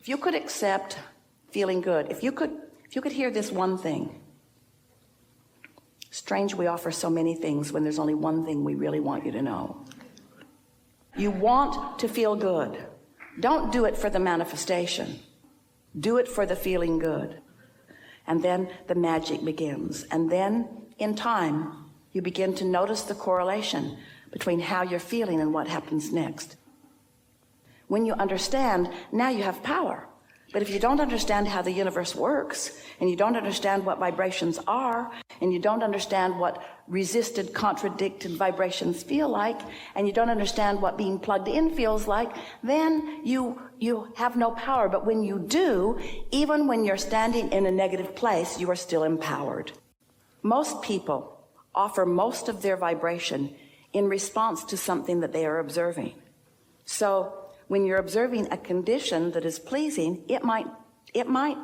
If you could accept feeling good, if you could hear this one thing. Strange we offer so many things when there's only one thing we really want you to know. You want to feel good. Don't do it for the manifestation. Do it for the feeling good. And then the magic begins. And then in time, you begin to notice the correlation between how you're feeling and what happens next. When you understand, now you have power. But if you don't understand how the universe works, and you don't understand what vibrations are, and you don't understand what resisted, contradicted vibrations feel like, and you don't understand what being plugged in feels like, then you have no power. But when you do, even when you're standing in a negative place, you are still empowered. Most people offer most of their vibration in response to something that they are observing. So when you're observing a condition that is pleasing, it might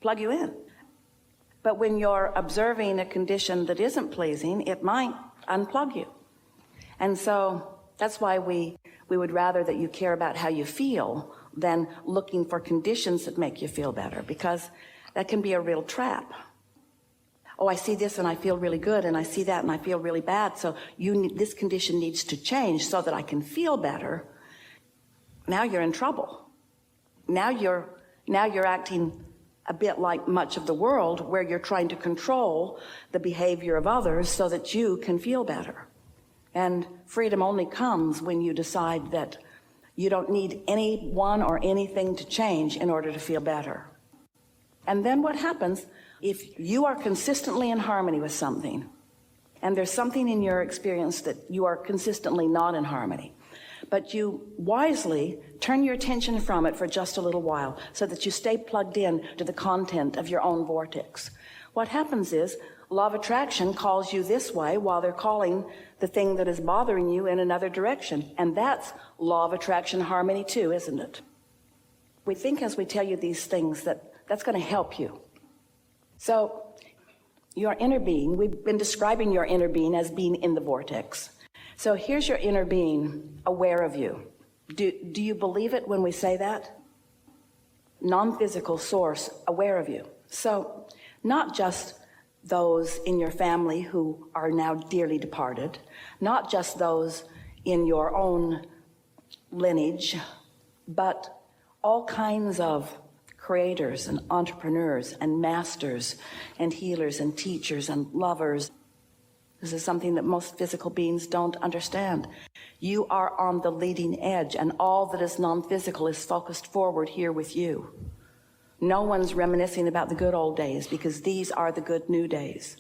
plug you in. But when you're observing a condition that isn't pleasing, it might unplug you. And so that's why we would rather that you care about how you feel than looking for conditions that make you feel better, because that can be a real trap. Oh, I see this and I feel really good, and I see that and I feel really bad, so this condition needs to change so that I can feel better. Now you're in trouble. Now you're acting a bit like much of the world, where you're trying to control the behavior of others so that you can feel better. And freedom only comes when you decide that you don't need anyone or anything to change in order to feel better. And then what happens, if you are consistently in harmony with something, and there's something in your experience that you are consistently not in harmony, but you wisely turn your attention from it for just a little while so that you stay plugged in to the content of your own vortex. What happens is, law of attraction calls you this way while they're calling the thing that is bothering you in another direction. And that's law of attraction harmony too, isn't it? We think as we tell you these things that that's going to help you. So your inner being, we've been describing your inner being as being in the vortex. So here's your inner being, aware of you. Do you believe it when we say that? Non-physical source, aware of you. So not just those in your family who are now dearly departed, not just those in your own lineage, but all kinds of creators and entrepreneurs and masters and healers and teachers and lovers. This is something that most physical beings don't understand. You are on the leading edge, and all that is non-physical is focused forward here with you. No one's reminiscing about the good old days, because these are the good new days.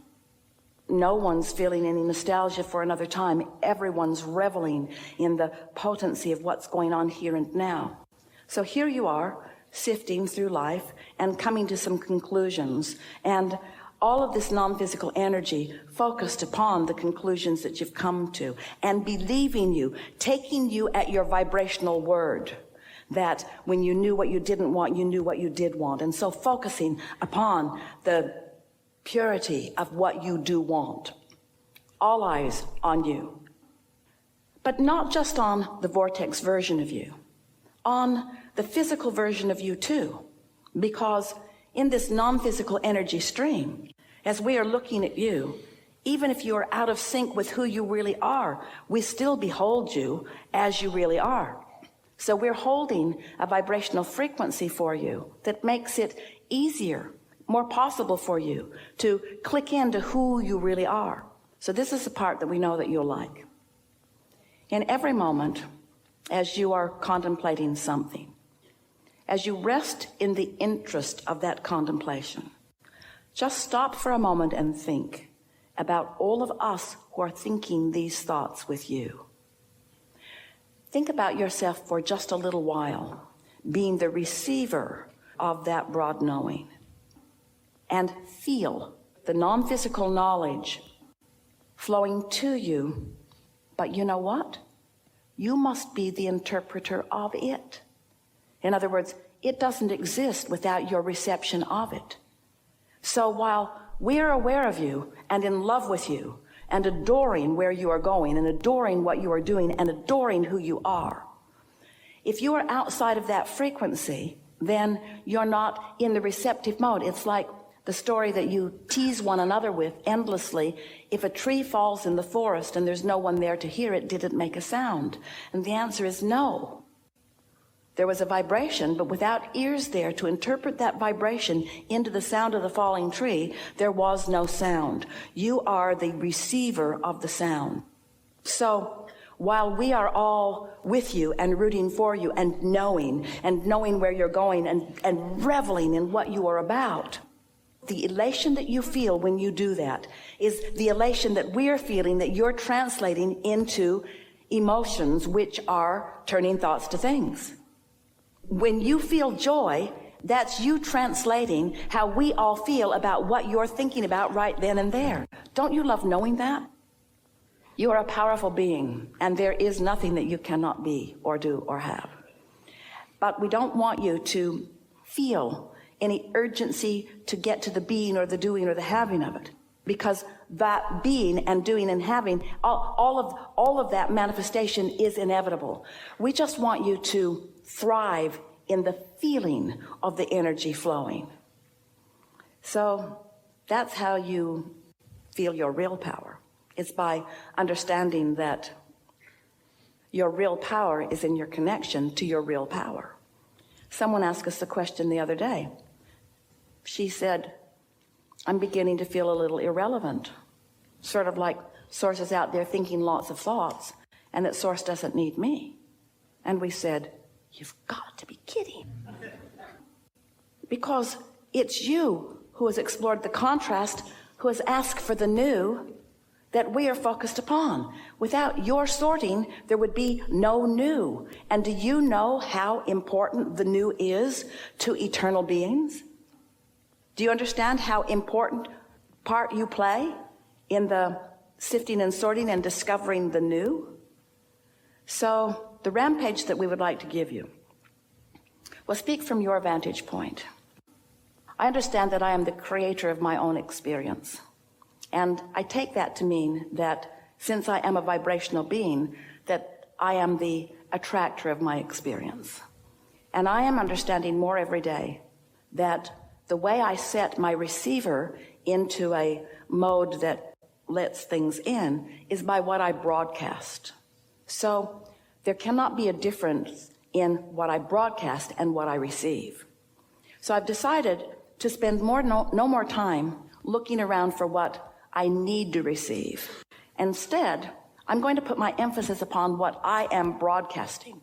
No one's feeling any nostalgia for another time. Everyone's reveling in the potency of what's going on here and now. So here you are, sifting through life and coming to some conclusions, and all of this non-physical energy focused upon the conclusions that you've come to, and believing you, taking you at your vibrational word, that when you knew what you didn't want, you knew what you did want. And so focusing upon the purity of what you do want. All eyes on you. But not just on the vortex version of you, on the physical version of you too, because in this non-physical energy stream, as we are looking at you, even if you are out of sync with who you really are, we still behold you as you really are. So we're holding a vibrational frequency for you that makes it easier, more possible for you to click into who you really are. So this is the part that we know that you'll like. In every moment, as you are contemplating something, as you rest in the interest of that contemplation, just stop for a moment and think about all of us who are thinking these thoughts with you. Think about yourself for just a little while, being the receiver of that broad knowing, and feel the non-physical knowledge flowing to you. But you know what? You must be the interpreter of it. In other words, it doesn't exist without your reception of it. So while we're aware of you and in love with you and adoring where you are going and adoring what you are doing and adoring who you are, if you are outside of that frequency, then you're not in the receptive mode. It's like the story that you tease one another with endlessly. If a tree falls in the forest and there's no one there to hear it, did it make a sound? And the answer is no. There was a vibration, but without ears there to interpret that vibration into the sound of the falling tree, there was no sound. You are the receiver of the sound. So while we are all with you and rooting for you and knowing where you're going and reveling in what you are about, the elation that you feel when you do that is the elation that we're feeling, that you're translating into emotions, which are turning thoughts to things. When you feel joy, that's you translating how we all feel about what you're thinking about right then and there. Don't you love knowing that? You are a powerful being, and there is nothing that you cannot be or do or have. But we don't want you to feel any urgency to get to the being or the doing or the having of it, because that being and doing and having, all of that manifestation is inevitable. We just want you to thrive in the feeling of the energy flowing. So that's how you feel your real power. It's by understanding that your real power is in your connection to your real power. Someone asked us the question the other day. She said, I'm beginning to feel a little irrelevant, sort of like Source is out there thinking lots of thoughts, and that Source doesn't need me. And we said, you've got to be kidding. Because it's you who has explored the contrast, who has asked for the new that we are focused upon. Without your sorting, there would be no new. And do you know how important the new is to eternal beings? Do you understand how important part you play in the sifting and sorting and discovering the new? So the rampage that we would like to give you will speak from your vantage point. I understand that I am the creator of my own experience. And I take that to mean that since I am a vibrational being, that I am the attractor of my experience. And I am understanding more every day that the way I set my receiver into a mode that lets things in is by what I broadcast. So there cannot be a difference in what I broadcast and what I receive. So I've decided to spend no more time looking around for what I need to receive. Instead, I'm going to put my emphasis upon what I am broadcasting.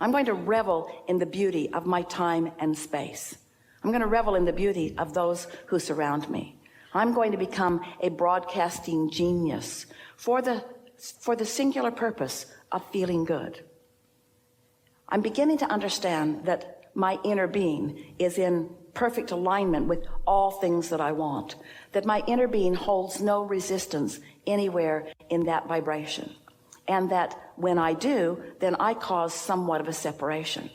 I'm going to revel in the beauty of my time and space. I'm going to revel in the beauty of those who surround me. I'm going to become a broadcasting genius for the singular purpose of feeling good. I'm beginning to understand that my inner being is in perfect alignment with all things that I want, that my inner being holds no resistance anywhere in that vibration, and that when I do, then I cause somewhat of a separation.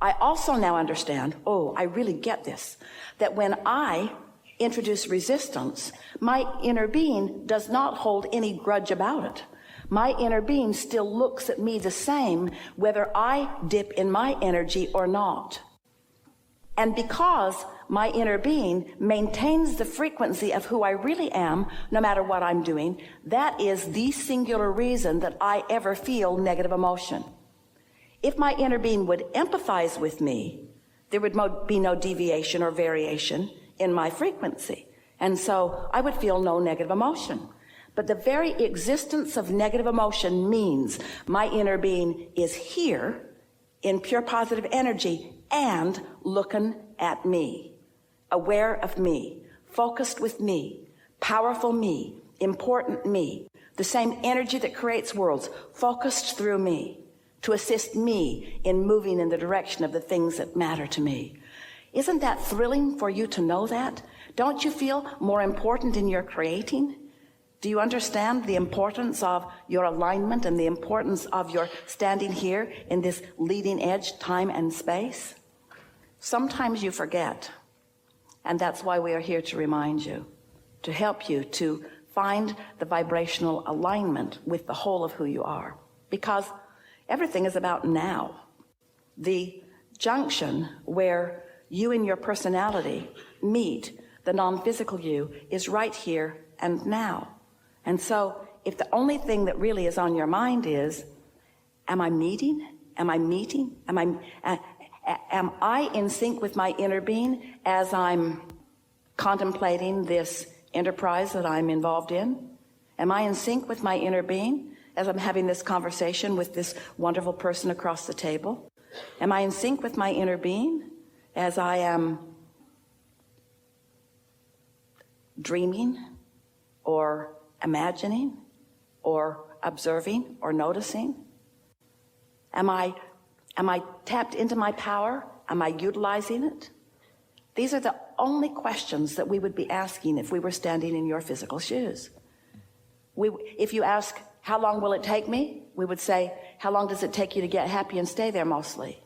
I also now understand, I really get this, that when I introduce resistance, my inner being does not hold any grudge about it. My inner being still looks at me the same, whether I dip in my energy or not. And because my inner being maintains the frequency of who I really am, no matter what I'm doing, that is the singular reason that I ever feel negative emotion. If my inner being would empathize with me, there would be no deviation or variation in my frequency. And so I would feel no negative emotion. But the very existence of negative emotion means my inner being is here in pure positive energy and looking at me, aware of me, focused with me, powerful me, important me, the same energy that creates worlds, focused through me to assist me in moving in the direction of the things that matter to me. Isn't that thrilling for you to know that? Don't you feel more important in your creating? Do you understand the importance of your alignment and the importance of your standing here in this leading edge time and space? Sometimes you forget, and that's why we are here to remind you, to help you to find the vibrational alignment with the whole of who you are, because everything is about now. The junction where you and your personality meet the non-physical you is right here and now. And so if the only thing that really is on your mind is, am I meeting? Am I meeting? Am I in sync with my inner being as I'm contemplating this enterprise that I'm involved in? Am I in sync with my inner being as I'm having this conversation with this wonderful person across the table? Am I in sync with my inner being as I am dreaming or imagining or observing or noticing? Am I tapped into my power? Am I utilizing it? These are the only questions that we would be asking if we were standing in your physical shoes. If you ask, how long will it take me? We would say, how long does it take you to get happy and stay there mostly?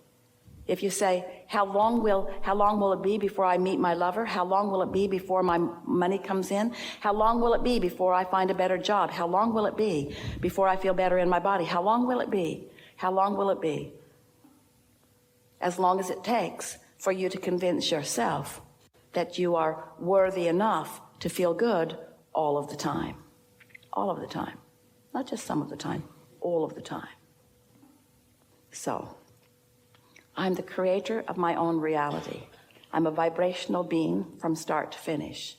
If you say, how long will it be before I meet my lover? How long will it be before my money comes in? How long will it be before I find a better job? How long will it be before I feel better in my body? How long will it be? How long will it be? As long as it takes for you to convince yourself that you are worthy enough to feel good all of the time. All of the time. Not just some of the time, all of the time. So, I'm the creator of my own reality. I'm a vibrational being from start to finish.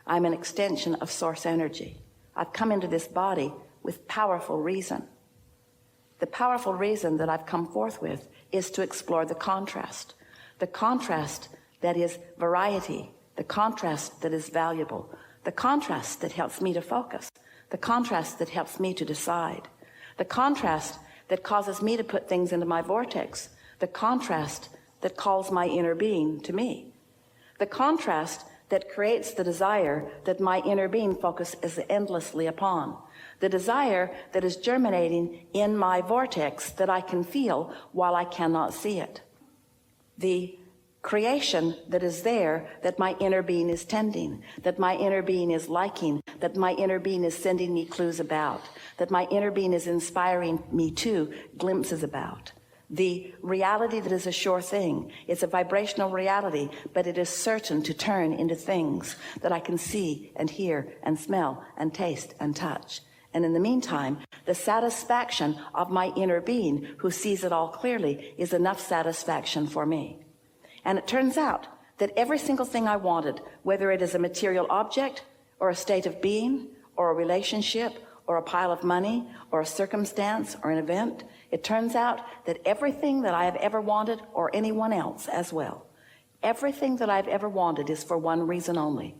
I'm an extension of source energy. I've come into this body with powerful reason. The powerful reason that I've come forth with is to explore the contrast that is variety, the contrast that is valuable, the contrast that helps me to focus, the contrast that helps me to decide, the contrast that causes me to put things into my vortex, the contrast that calls my inner being to me, the contrast that creates the desire that my inner being focuses endlessly upon, the desire that is germinating in my vortex that I can feel while I cannot see it, the creation that is there that my inner being is tending, that my inner being is liking, that my inner being is sending me clues about, that my inner being is inspiring me to glimpses about. The reality that is a sure thing. It's a vibrational reality, but it is certain to turn into things that I can see and hear and smell and taste and touch. And in the meantime, the satisfaction of my inner being who sees it all clearly is enough satisfaction for me. And it turns out that every single thing I wanted, whether it is a material object or a state of being or a relationship or a pile of money or a circumstance or an event, it turns out that everything that I have ever wanted, or anyone else as well, everything that I've ever wanted is for one reason only.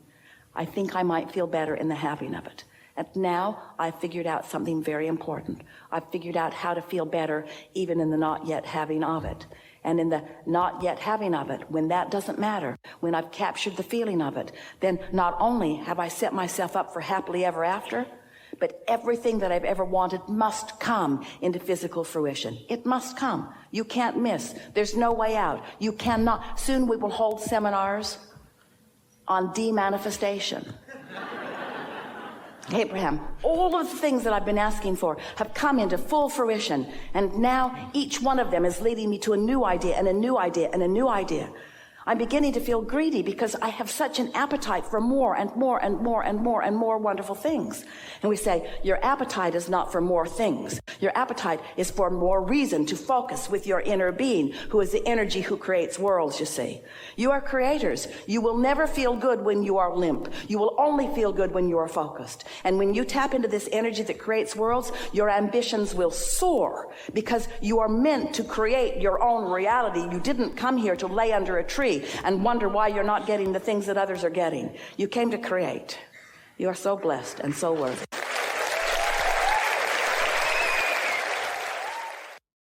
I think I might feel better in the having of it. And now I've figured out something very important. I've figured out how to feel better even in the not yet having of it. And in the not yet having of it, when that doesn't matter, when I've captured the feeling of it, then not only have I set myself up for happily ever after, but everything that I've ever wanted must come into physical fruition. It must come. You can't miss. There's no way out. You cannot. Soon we will hold seminars on demanifestation. Abraham, all of the things that I've been asking for have come into full fruition. And now each one of them is leading me to a new idea and a new idea and a new idea. I'm beginning to feel greedy because I have such an appetite for more and more and more and more and more wonderful things. And we say, your appetite is not for more things. Your appetite is for more reason to focus with your inner being, who is the energy who creates worlds, you see. You are creators. You will never feel good when you are limp. You will only feel good when you are focused. And when you tap into this energy that creates worlds, your ambitions will soar because you are meant to create your own reality. You didn't come here to lay under a tree and wonder why you're not getting the things that others are getting. You came to create. You are so blessed and so worthy.